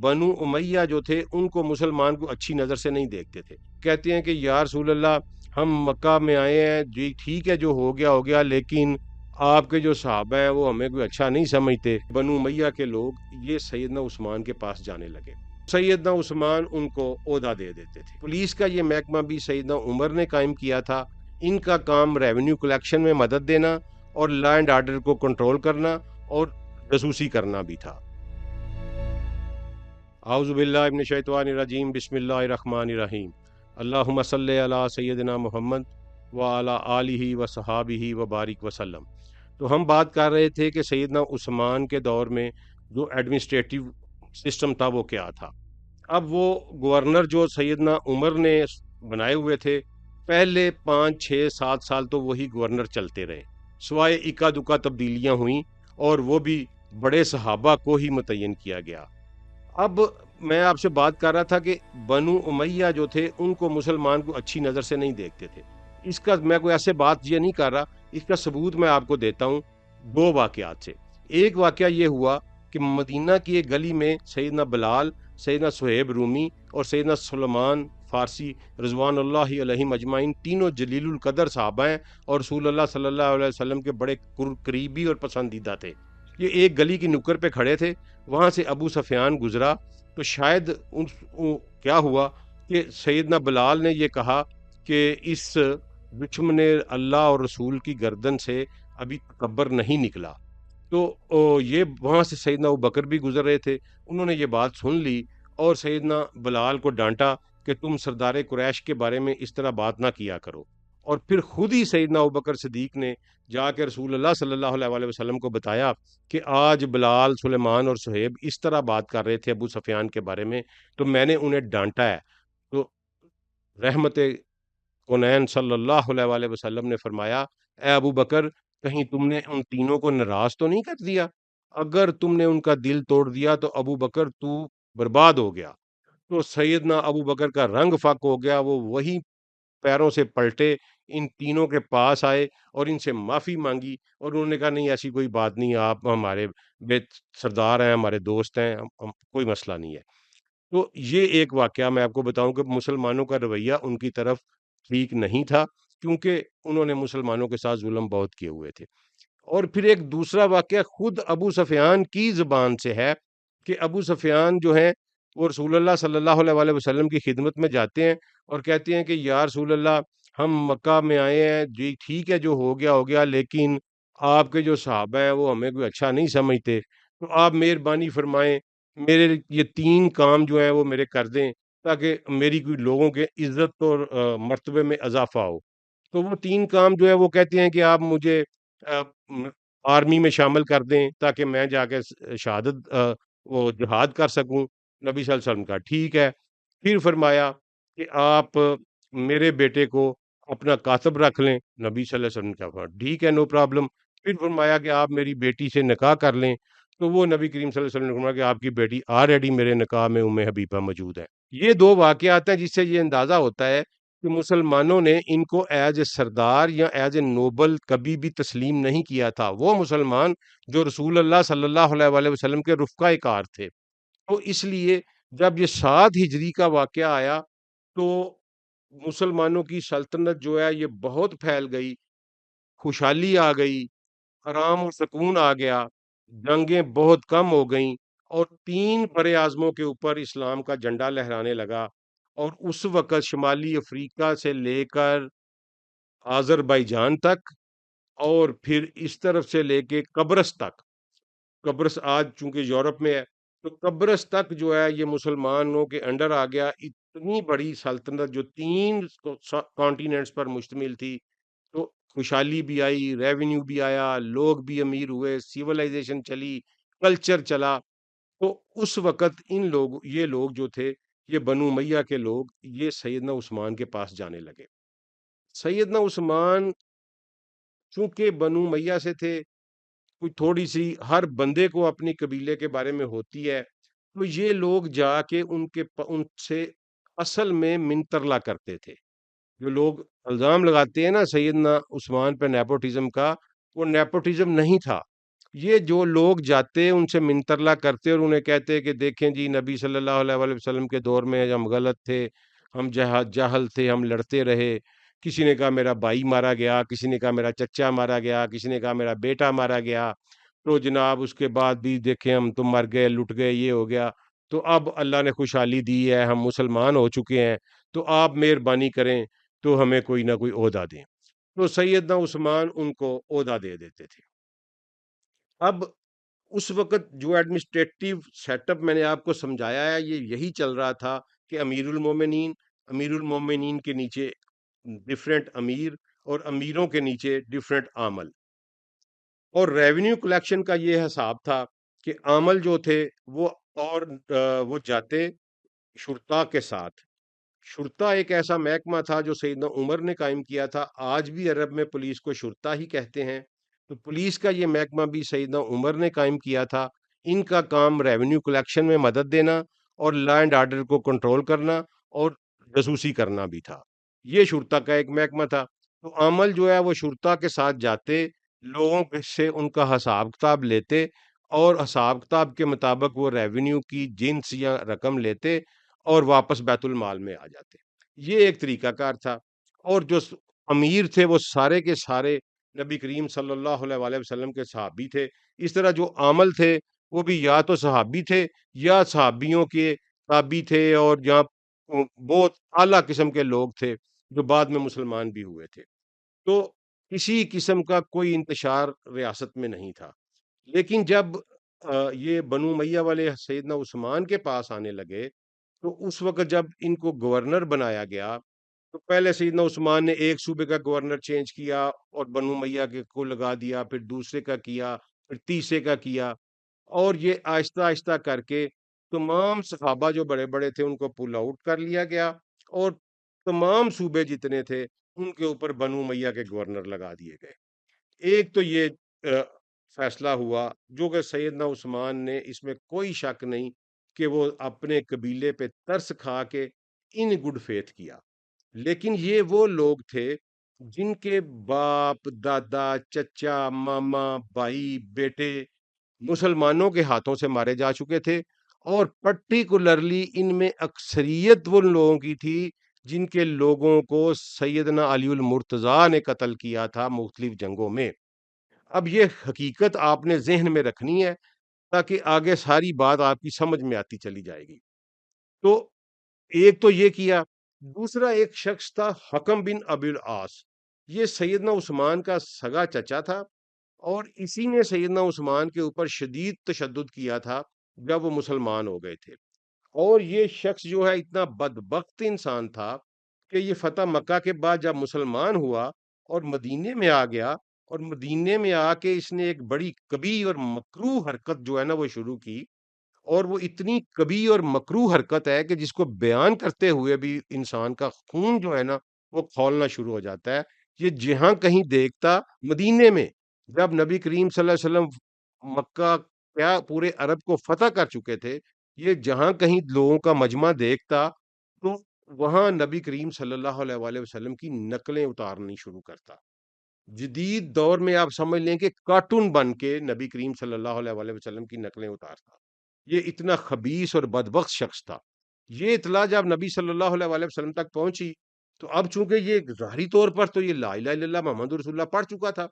بنو امیہ جو تھے ان کو مسلمان کو اچھی نظر سے نہیں دیکھتے تھے. کہتے ہیں کہ یا رسول اللہ ہم مکہ میں آئے ہیں جی ٹھیک ہے جو ہو گیا ہو گیا، لیکن آپ کے جو صحابہ ہیں وہ ہمیں کوئی اچھا نہیں سمجھتے. بنو امیہ کے لوگ یہ سیدنا عثمان کے پاس جانے لگے. سیدنا عثمان ان کو عہدہ دے دیتے تھے. پولیس کا یہ محکمہ بھی سیدنا عمر نے قائم کیا تھا. ان کا کام ریونیو کلیکشن میں مدد دینا اور لا اینڈ آرڈر کو کنٹرول کرنا اور جاسوسی کرنا بھی تھا. اعوذ باللہ من الشیطان الرجیم، بسم اللہ الرحمن الرحیم. اللہم صلی علی سیدنا محمد وعلی آلہ وصحابہ وبارک وسلم. تو ہم بات کر رہے تھے کہ سیدنا عثمان کے دور میں جو ایڈمنسٹریٹو سسٹم تھا وہ کیا تھا. اب وہ گورنر جو سیدنا عمر نے بنائے ہوئے تھے، پہلے 5 6 7 سال تو وہی گورنر چلتے رہے، سوائے اکا دکا تبدیلیاں ہوئیں اور وہ بھی بڑے صحابہ کو ہی متعین کیا گیا. اب میں آپ سے بات کر رہا تھا کہ بنو امیہ جو تھے ان کو مسلمان کو اچھی نظر سے نہیں دیکھتے تھے. اس کا میں کوئی ایسے بات یہ نہیں کر رہا، اس کا ثبوت میں آپ کو دیتا ہوں 2 واقعات سے. ایک واقعہ یہ ہوا کہ مدینہ کی ایک گلی میں سیدنا بلال، سیدنا صہیب رومی اور سیدنا سلمان فارسی رضوان اللہ علیہم اجمعین تینوں جلیل القدر صحابہ ہیں اور رسول اللہ صلی اللہ علیہ وسلم کے بڑے قریبی اور پسندیدہ تھے. یہ ایک گلی کی نکر پہ کھڑے تھے، وہاں سے ابو سفیان گزرا تو شاید کیا ہوا کہ سیدنا بلال نے یہ کہا کہ اس دشمن اللہ اور رسول کی گردن سے ابھی تکبر نہیں نکلا. تو یہ وہاں سے سیدنا ابوبکر بھی گزر رہے تھے، انہوں نے یہ بات سن لی اور سیدنا بلال کو ڈانٹا کہ تم سردار قریش کے بارے میں اس طرح بات نہ کیا کرو. اور پھر خود ہی سیدنا ابوبکر صدیق نے جا کے رسول اللہ صلی اللہ علیہ وسلم کو بتایا کہ آج بلال، سلیمان اور صہیب اس طرح بات کر رہے تھے ابو سفیان کے بارے میں، تو میں نے انہیں ڈانٹا ہے. تو رحمت کونین صلی اللہ علیہ وسلم نے فرمایا اے ابو بکر، کہیں تم نے ان تینوں کو ناراض تو نہیں کر دیا؟ اگر تم نے ان کا دل توڑ دیا تو ابو بکر تو برباد ہو گیا. تو سیدنا ابو بکر کا رنگ فاق ہو گیا، وہ وہی پیروں سے پلٹے، ان تینوں کے پاس آئے اور ان سے معافی مانگی اور انہوں نے کہا نہیں ایسی کوئی بات نہیں، آپ ہمارے بے سردار ہیں، ہمارے دوست ہیں، کوئی مسئلہ نہیں ہے. تو یہ ایک واقعہ میں آپ کو بتاؤں کہ مسلمانوں کا رویہ ان کی طرف ٹھیک نہیں تھا، کیونکہ انہوں نے مسلمانوں کے ساتھ ظلم بہت کیے ہوئے تھے. اور پھر ایک دوسرا واقعہ خود ابو سفیان کی زبان سے ہے کہ ابو سفیان جو ہیں وہ رسول اللہ صلی اللہ علیہ وسلم کی خدمت میں جاتے ہیں اور کہتے ہیں کہ یا رسول اللہ ہم مکہ میں آئے ہیں جی ٹھیک ہے جو ہو گیا ہو گیا، لیکن آپ کے جو صحابہ ہیں وہ ہمیں کوئی اچھا نہیں سمجھتے، تو آپ مہربانی فرمائیں میرے یہ 3 کام جو ہیں وہ میرے کر دیں تاکہ میری کوئی لوگوں کے عزت اور مرتبے میں اضافہ ہو. تو وہ 3 کام جو ہے وہ کہتے ہیں کہ آپ مجھے آرمی میں شامل کر دیں تاکہ میں جا کے شہادت وہ جہاد کر سکوں. نبی صلی اللہ علیہ وسلم کا ٹھیک ہے. پھر فرمایا کہ آپ میرے بیٹے کو اپنا کاتب رکھ لیں. نبی صلی اللہ علیہ وسلم کا ٹھیک ہے، نو پرابلم. پھر فرمایا کہ آپ میری بیٹی سے نکاح کر لیں. تو وہ نبی کریم صلی اللہ علیہ وسلم نے فرمایا کہ آپ کی بیٹی آلریڈی میرے نکاح میں حبیبہ موجود ہے. یہ 2 واقعات ہیں جس سے یہ اندازہ ہوتا ہے کہ مسلمانوں نے ان کو ایز اے سردار یا ایز اے نوبل کبھی بھی تسلیم نہیں کیا تھا. وہ مسلمان جو رسول اللہ صلی اللہ علیہ وسلم کے رفقائے کار تھے. تو اس لیے جب یہ 7 ہجری کا واقعہ آیا تو مسلمانوں کی سلطنت جو ہے یہ بہت پھیل گئی، خوشحالی آ گئی، آرام و سکون آ گیا، جنگیں بہت کم ہو گئیں اور 3 بر اعظموں کے اوپر اسلام کا جھنڈا لہرانے لگا. اور اس وقت شمالی افریقہ سے لے کر آذربائیجان تک اور پھر اس طرف سے لے کے قبرص تک، قبرص آج چونکہ یورپ میں ہے تو قبرص تک جو ہے یہ مسلمانوں کے انڈر آ گیا. اتنی بڑی سلطنت جو 3 کانٹیننٹس پر مشتمل تھی، تو خوشحالی بھی آئی، ریونیو بھی آیا، لوگ بھی امیر ہوئے، سیولائزیشن چلی، کلچر چلا. تو اس وقت یہ لوگ جو تھے، یہ بنو امیہ کے لوگ، یہ سیدنا عثمان کے پاس جانے لگے. سیدنا عثمان چونکہ بنو امیہ سے تھے، کوئی تھوڑی سی ہر بندے کو اپنی قبیلے کے بارے میں ہوتی ہے، تو یہ لوگ جا کے ان سے اصل میں منترلا کرتے تھے. جو لوگ الزام لگاتے ہیں نا سیدنا عثمان پہ نیپوٹزم کا، وہ نیپوٹزم نہیں تھا. یہ جو لوگ جاتے ان سے منترلا کرتے اور انہیں کہتے کہ دیکھیں جی نبی صلی اللہ علیہ وآلہ وسلم کے دور میں ہم غلط تھے، ہم جاہل تھے، ہم لڑتے رہے، کسی نے کہا میرا بھائی مارا گیا، کسی نے کہا میرا چچا مارا گیا، کسی نے کہا میرا بیٹا مارا گیا، تو جناب اس کے بعد بھی دیکھیں ہم تو مر گئے، لٹ گئے، یہ ہو گیا، تو اب اللہ نے خوشحالی دی ہے، ہم مسلمان ہو چکے ہیں، تو آپ مہربانی کریں تو ہمیں کوئی نہ کوئی عہدہ دیں۔ تو سیدنا عثمان ان کو عہدہ دے دیتے تھے۔ اب اس وقت جو ایڈمنسٹریٹو سیٹ اپ میں نے آپ کو سمجھایا ہے، یہ یہی چل رہا تھا کہ امیر المومنین کے نیچے ڈفرینٹ امیر، اور امیروں کے نیچے ڈفرینٹ عامل، اور ریونیو کلیکشن کا یہ حساب تھا کہ عامل جو تھے وہ اور وہ جاتے شرطا کے ساتھ۔ شرطا ایک ایسا محکمہ تھا جو سیدنا عمر نے قائم کیا تھا، آج بھی عرب میں پولیس کو شرطا ہی کہتے ہیں، تو پولیس کا یہ محکمہ بھی سیدنا عمر نے قائم کیا تھا۔ ان کا کام ریونیو کلیکشن میں مدد دینا اور لا اینڈ آرڈر کو کنٹرول کرنا اور جاسوسی کرنا بھی تھا، یہ شرطا کا ایک محکمہ تھا۔ تو عمل جو ہے وہ شرطا کے ساتھ جاتے، لوگوں سے ان کا حساب کتاب لیتے، اور حساب کتاب کے مطابق وہ ریونیو کی جنس یا رقم لیتے اور واپس بیت المال میں آ جاتے۔ یہ ایک طریقہ کار تھا۔ اور جو امیر تھے وہ سارے کے سارے نبی کریم صلی اللہ علیہ وآلہ وسلم کے صحابی تھے۔ اس طرح جو عامل تھے وہ بھی یا تو صحابی تھے یا صحابیوں کے تابی تھے، اور جہاں بہت اعلیٰ قسم کے لوگ تھے جو بعد میں مسلمان بھی ہوئے تھے۔ تو کسی قسم کا کوئی انتشار ریاست میں نہیں تھا۔ لیکن جب یہ بنو امیہ والے سیدنا عثمان کے پاس آنے لگے، تو اس وقت جب ان کو گورنر بنایا گیا، تو پہلے سیدنا عثمان نے ایک صوبے کا گورنر چینج کیا اور بنو امیہ کے کو لگا دیا، پھر دوسرے کا کیا، پھر تیسرے کا کیا، اور یہ آہستہ آہستہ کر کے تمام صحابہ جو بڑے بڑے تھے ان کو پل آؤٹ کر لیا گیا، اور تمام صوبے جتنے تھے ان کے اوپر بنو امیہ کے گورنر لگا دیے گئے۔ ایک تو یہ فیصلہ ہوا جو کہ سیدنا عثمان نے، اس میں کوئی شک نہیں کہ وہ اپنے قبیلے پہ ترس کھا کے ان گڈ فیتھ کیا، لیکن یہ وہ لوگ تھے جن کے باپ دادا چچا ماما بھائی بیٹے مسلمانوں کے ہاتھوں سے مارے جا چکے تھے، اور پرٹیکولرلی ان میں اکثریت وہ لوگوں کی تھی جن کے لوگوں کو سیدنا علی المرتضیٰ نے قتل کیا تھا مختلف جنگوں میں۔ اب یہ حقیقت آپ نے ذہن میں رکھنی ہے تاکہ آگے ساری بات آپ کی سمجھ میں آتی چلی جائے گی۔ تو ایک تو یہ کیا، دوسرا ایک شخص تھا حکم بن ابی العاص، یہ سیدنا عثمان کا سگا چچا تھا، اور اسی نے سیدنا عثمان کے اوپر شدید تشدد کیا تھا جب وہ مسلمان ہو گئے تھے۔ اور یہ شخص جو ہے اتنا بدبخت انسان تھا کہ یہ فتح مکہ کے بعد جب مسلمان ہوا اور مدینے میں آ گیا، اور مدینے میں آ کے اس نے ایک بڑی کبیح اور مکروہ حرکت جو ہے نا وہ شروع کی، اور وہ اتنی کبیح اور مکروہ حرکت ہے کہ جس کو بیان کرتے ہوئے بھی انسان کا خون جو ہے نا وہ کھولنا شروع ہو جاتا ہے۔ یہ جہاں کہیں دیکھتا، مدینے میں جب نبی کریم صلی اللہ علیہ وسلم مکہ کیا پورے عرب کو فتح کر چکے تھے، یہ جہاں کہیں لوگوں کا مجمع دیکھتا تو وہاں نبی کریم صلی اللہ علیہ وآلہ وسلم کی نقلیں اتارنی شروع کرتا۔ جدید دور میں آپ سمجھ لیں کہ کارٹون بن کے نبی کریم صلی اللہ علیہ وآلہ وسلم کی نقلیں اتارتا۔ یہ اتنا خبیث اور بدبخت شخص تھا۔ یہ اطلاع جب نبی صلی اللہ علیہ وآلہ وسلم تک پہنچی، تو اب چونکہ یہ ظاہری طور پر تو یہ لا الہ الا اللہ محمد رسول اللہ پڑھ چکا تھا،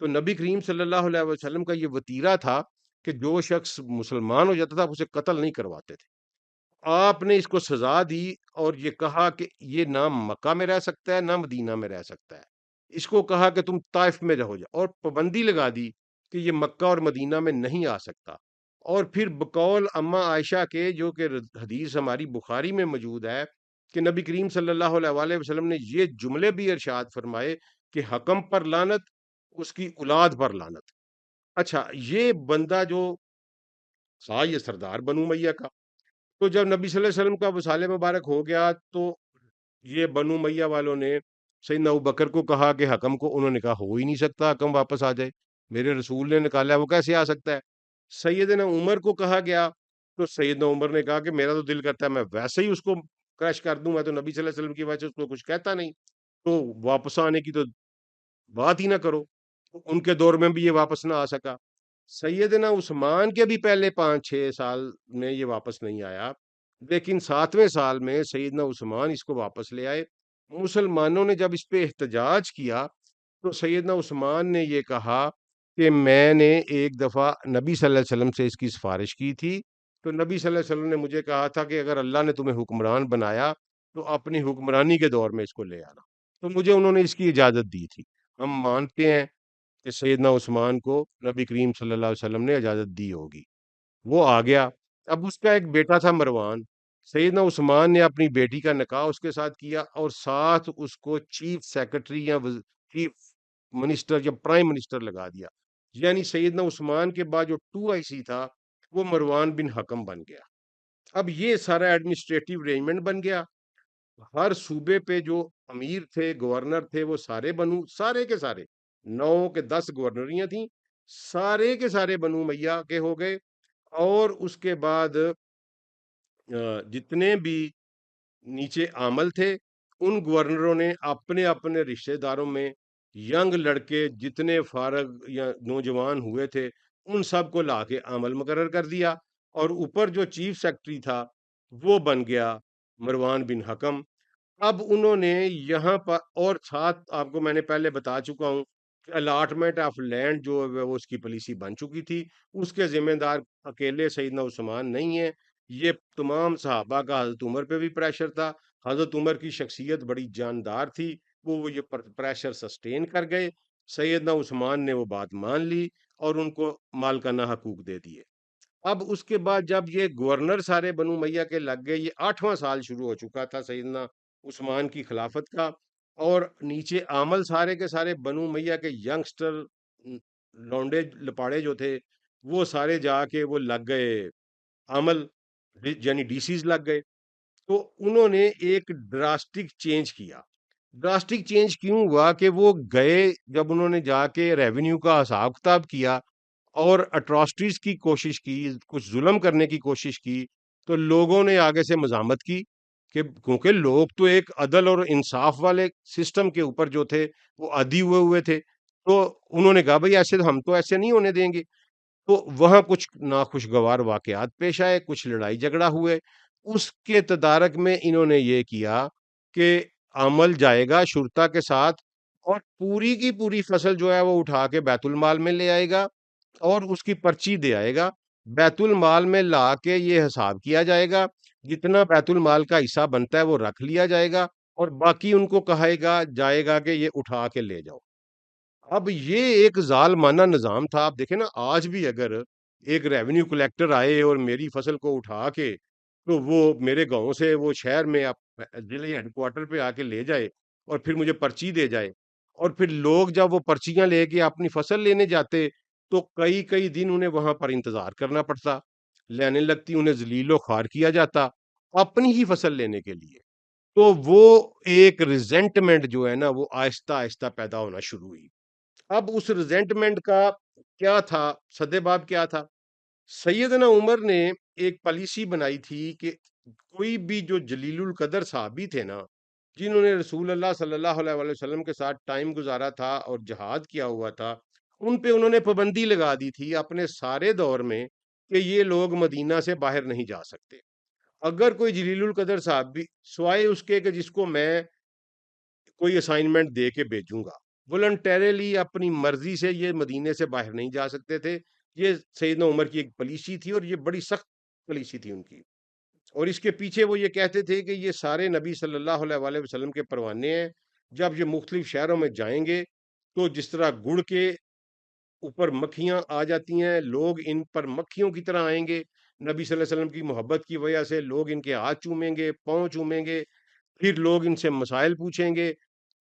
تو نبی کریم صلی اللہ علیہ وسلم کا یہ وتیرہ تھا کہ جو شخص مسلمان ہو جاتا تھا اسے قتل نہیں کرواتے تھے۔ آپ نے اس کو سزا دی اور یہ کہا کہ یہ نہ مکہ میں رہ سکتا ہے نہ مدینہ میں رہ سکتا ہے۔ اس کو کہا کہ تم طائف میں رہو جا، اور پابندی لگا دی کہ یہ مکہ اور مدینہ میں نہیں آ سکتا۔ اور پھر بقول اما عائشہ کے، جو کہ حدیث ہماری بخاری میں موجود ہے، کہ نبی کریم صلی اللہ علیہ وآلہ وسلم نے یہ جملے بھی ارشاد فرمائے کہ حکم پر لعنت، اس کی اولاد پر لعنت۔ اچھا، یہ بندہ جو تھا یہ سردار بنو امیہ کا، تو جب نبی صلی اللہ علیہ وسلم کا وصال مبارک ہو گیا تو یہ بنو امیہ والوں نے سیدنا ابوبکر کو کہا کہ حکم کو، انہوں نے کہا ہو ہی نہیں سکتا حکم واپس آ جائے، میرے رسول نے نکالا ہے وہ کیسے آ سکتا ہے۔ سیدنا عمر کو کہا گیا، تو سیدنا عمر نے کہا کہ میرا تو دل کرتا ہے میں ویسے ہی اس کو کریش کر دوں، میں تو نبی صلی اللہ علیہ وسلم کی وجہ سے اس کو کچھ کہتا نہیں، تو واپس آنے کی تو بات ہی نہ کرو۔ ان کے دور میں بھی یہ واپس نہ آ سکا۔ سیدنا عثمان کے بھی پہلے 5-6 سال میں یہ واپس نہیں آیا، لیکن 7ویں سال میں سیدنا عثمان اس کو واپس لے آئے۔ مسلمانوں نے جب اس پہ احتجاج کیا تو سیدنا عثمان نے یہ کہا کہ میں نے ایک دفعہ نبی صلی اللہ علیہ وسلم سے اس کی سفارش کی تھی، تو نبی صلی اللہ علیہ وسلم نے مجھے کہا تھا کہ اگر اللہ نے تمہیں حکمران بنایا تو اپنی حکمرانی کے دور میں اس کو لے آنا، تو مجھے انہوں نے اس کی اجازت دی تھی۔ ہم مانتے ہیں کہ سیدنا عثمان کو نبی کریم صلی اللہ علیہ وسلم نے اجازت دی ہوگی، وہ آ گیا۔ اب اس کا ایک بیٹا تھا مروان، سیدنا عثمان نے اپنی بیٹی کا نکاح اس کے ساتھ کیا اور ساتھ اس کو چیف سیکرٹری یا چیف منسٹر یا پرائم منسٹر لگا دیا، یعنی سیدنا عثمان کے بعد جو 2 IC تھا وہ مروان بن حکم بن گیا۔ اب یہ سارا ایڈمنسٹریٹو ارینجمنٹ بن گیا، ہر صوبے پہ جو امیر تھے، گورنر تھے، وہ سارے بنو، سارے کے سارے 9 کے 10 گورنریاں تھیں، سارے کے سارے بنو میاں کے ہو گئے۔ اور اس کے بعد جتنے بھی نیچے عامل تھے ان گورنروں نے اپنے اپنے رشتہ داروں میں ینگ لڑکے جتنے فارغ یا نوجوان ہوئے تھے ان سب کو لا کے عامل مقرر کر دیا، اور اوپر جو چیف سیکرٹری تھا وہ بن گیا مروان بن حکم۔ اب انہوں نے یہاں پر اور ساتھ آپ کو میں نے پہلے بتا چکا ہوں کہ الاٹمنٹ آف لینڈ جو ہے وہ اس کی پالیسی بن چکی تھی، اس کے ذمہ دار اکیلے سیدنا عثمان نہیں ہیں، یہ تمام صحابہ کا حضرت عمر پہ بھی پریشر تھا۔ حضرت عمر کی شخصیت بڑی جاندار تھی، وہ یہ پریشر سسٹین کر گئے، سیدنا عثمان نے وہ بات مان لی اور ان کو مالکانہ حقوق دے دیے۔ اب اس کے بعد جب یہ گورنر سارے بنو میاں کے لگ گئے، یہ 8واں سال شروع ہو چکا تھا سیدنا عثمان کی خلافت کا، اور نیچے عامل سارے کے سارے بنو میاں کے ینگسٹر لونڈے لپاڑے جو تھے وہ سارے جا کے وہ لگ گئے عمل، یعنی ڈی سیز لگ گئے۔ تو انہوں نے ایک ڈراسٹک چینج کیا۔ ڈراسٹک چینج کیوں ہوا کہ وہ گئے جب انہوں نے جا کے ریونیو کا حساب کتاب کیا اور اٹراسٹیز کی کوشش کی، کچھ ظلم کرنے کی کوشش کی، تو لوگوں نے آگے سے مزاحمت کی کہ کیونکہ لوگ تو ایک عدل اور انصاف والے سسٹم کے اوپر جو تھے وہ عادی ہوئے ہوئے تھے، تو انہوں نے کہا بھئی ایسے ہم تو ایسے نہیں ہونے دیں گے۔ تو وہاں کچھ ناخوشگوار واقعات پیش آئے، کچھ لڑائی جھگڑا ہوئے، اس کے تدارک میں انہوں نے یہ کیا کہ عمل جائے گا شرطا کے ساتھ اور پوری کی پوری فصل جو ہے وہ اٹھا کے بیت المال میں لے آئے گا اور اس کی پرچی دے آئے گا، بیت المال میں لا کے یہ حساب کیا جائے گا، جتنا بیت المال کا حصہ بنتا ہے وہ رکھ لیا جائے گا اور باقی ان کو کہے گا جائے گا کہ یہ اٹھا کے لے جاؤ۔ اب یہ ایک ظالمانہ نظام تھا۔ آپ دیکھیں نا، آج بھی اگر ایک ریونیو کلیکٹر آئے اور میری فصل کو اٹھا کے تو وہ میرے گاؤں سے وہ شہر میں ضلع ہیڈ کوارٹر پہ آ کے لے جائے اور پھر مجھے پرچی دے جائے، اور پھر لوگ جب وہ پرچیاں لے کے اپنی فصل لینے جاتے تو کئی کئی دن انہیں وہاں پر انتظار کرنا پڑتا، لینے لگتی، انہیں ذلیل و خوار کیا جاتا اپنی ہی فصل لینے کے لیے۔ تو وہ ایک ریزنٹمنٹ جو ہے نا وہ آہستہ آہستہ پیدا ہونا شروع ہوئی۔ اب اس ریزنٹمنٹ کا کیا تھا، سدباب کیا تھا؟ سیدنا عمر نے ایک پالیسی بنائی تھی کہ کوئی بھی جو جلیل القدر صحابی تھے نا، جنہوں نے رسول اللہ صلی اللہ علیہ وآلہ وسلم کے ساتھ ٹائم گزارا تھا اور جہاد کیا ہوا تھا، ان پہ انہوں نے پابندی لگا دی تھی اپنے سارے دور میں کہ یہ لوگ مدینہ سے باہر نہیں جا سکتے۔ اگر کوئی جلیل القدر صحابی، سوائے اس کے کہ جس کو میں کوئی اسائنمنٹ دے کے بھیجوں گا، والنٹیرلی اپنی مرضی سے یہ مدینے سے باہر نہیں جا سکتے تھے۔ یہ سیدنا عمر کی ایک پالیسی تھی اور یہ بڑی سخت پالیسی تھی ان کی، اور اس کے پیچھے وہ یہ کہتے تھے کہ یہ سارے نبی صلی اللہ علیہ وآلہ وسلم کے پروانے ہیں، جب یہ مختلف شہروں میں جائیں گے تو جس طرح گڑ کے اوپر مکھیاں آ جاتی ہیں، لوگ ان پر مکھیوں کی طرح آئیں گے، نبی صلی اللہ علیہ وسلم کی محبت کی وجہ سے لوگ ان کے ہاتھ چومیں گے، پاؤں چومیں گے، پھر لوگ ان سے مسائل پوچھیں گے،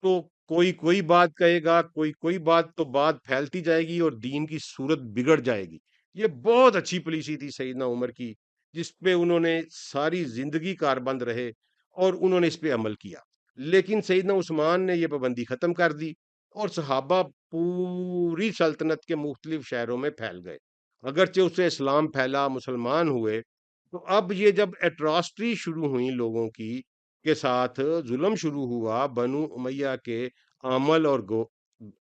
تو کوئی کوئی بات کہے گا، کوئی کوئی بات، تو بات پھیلتی جائے گی اور دین کی صورت بگڑ جائے گی۔ یہ بہت اچھی پالیسی تھی سیدنا عمر کی، جس پہ انہوں نے ساری زندگی کاربند رہے اور انہوں نے اس پہ عمل کیا۔ لیکن سیدنا عثمان نے یہ پابندی ختم کر دی اور صحابہ پوری سلطنت کے مختلف شہروں میں پھیل گئے، اگرچہ اس سے اسلام پھیلا، مسلمان ہوئے۔ تو اب یہ جب ایٹراسٹی شروع ہوئی لوگوں کی کے ساتھ، ظلم شروع ہوا بنو امیہ کے عامل اور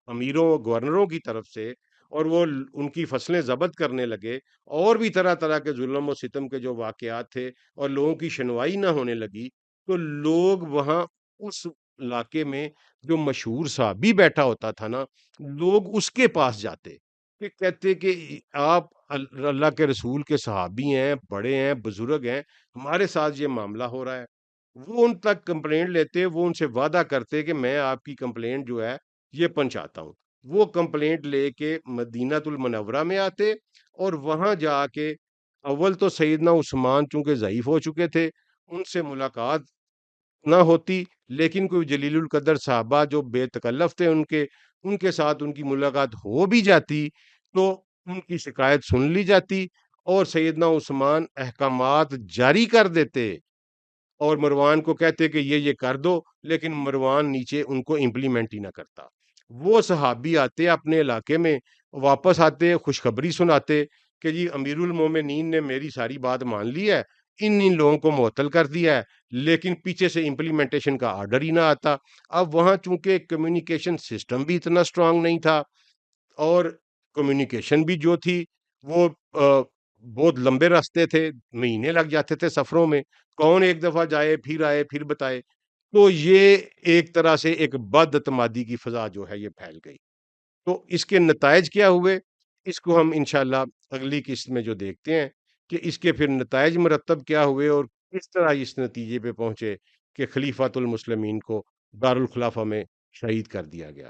امیروں گورنروں کی طرف سے، اور وہ ان کی فصلیں ضبط کرنے لگے، اور بھی طرح طرح کے ظلم و ستم کے جو واقعات تھے اور لوگوں کی شنوائی نہ ہونے لگی، تو لوگ وہاں اس علاقے میں جو مشہور صحابی بیٹھا ہوتا تھا نا، لوگ اس کے پاس جاتے کہ کہتے کہ آپ اللہ کے رسول کے صحابی ہیں، بڑے ہیں، بزرگ ہیں، ہمارے ساتھ یہ معاملہ ہو رہا ہے۔ وہ ان تک کمپلینٹ لیتے، وہ ان سے وعدہ کرتے کہ میں آپ کی کمپلینٹ جو ہے یہ پہنچاتا ہوں۔ وہ کمپلینٹ لے کے مدینہ المنورہ میں آتے، اور وہاں جا کے اول تو سیدنا عثمان چونکہ ضعیف ہو چکے تھے، ان سے ملاقات نہ ہوتی، لیکن کوئی جلیل القدر صحابہ جو بے تکلف تھے ان کے ساتھ ان کی ملاقات ہو بھی جاتی، تو ان کی شکایت سن لی جاتی، اور سیدنا عثمان احکامات جاری کر دیتے، اور مروان کو کہتے کہ یہ کر دو، لیکن مروان نیچے ان کو امپلیمنٹ ہی نہ کرتا۔ وہ صحابی آتے اپنے علاقے میں، واپس آتے، خوشخبری سناتے کہ جی امیر المومنین نے میری ساری بات مان لی ہے، ان لوگوں کو معطل کر دیا ہے، لیکن پیچھے سے امپلیمنٹیشن کا آرڈر ہی نہ آتا۔ اب وہاں چونکہ کمیونیکیشن سسٹم بھی اتنا سٹرونگ نہیں تھا، اور کمیونیکیشن بھی جو تھی وہ بہت لمبے راستے تھے، مہینے لگ جاتے تھے سفروں میں، کون ایک دفعہ جائے پھر آئے پھر بتائے، تو یہ ایک طرح سے ایک بد اعتمادی کی فضا جو ہے یہ پھیل گئی۔ تو اس کے نتائج کیا ہوئے، اس کو ہم انشاءاللہ اگلی قسط میں جو دیکھتے ہیں کہ اس کے پھر نتائج مرتب کیا ہوئے، اور کس طرح اس نتیجے پہ پہنچے کہ خلیفۃ المسلمین کو دارالخلافہ میں شہید کر دیا گیا۔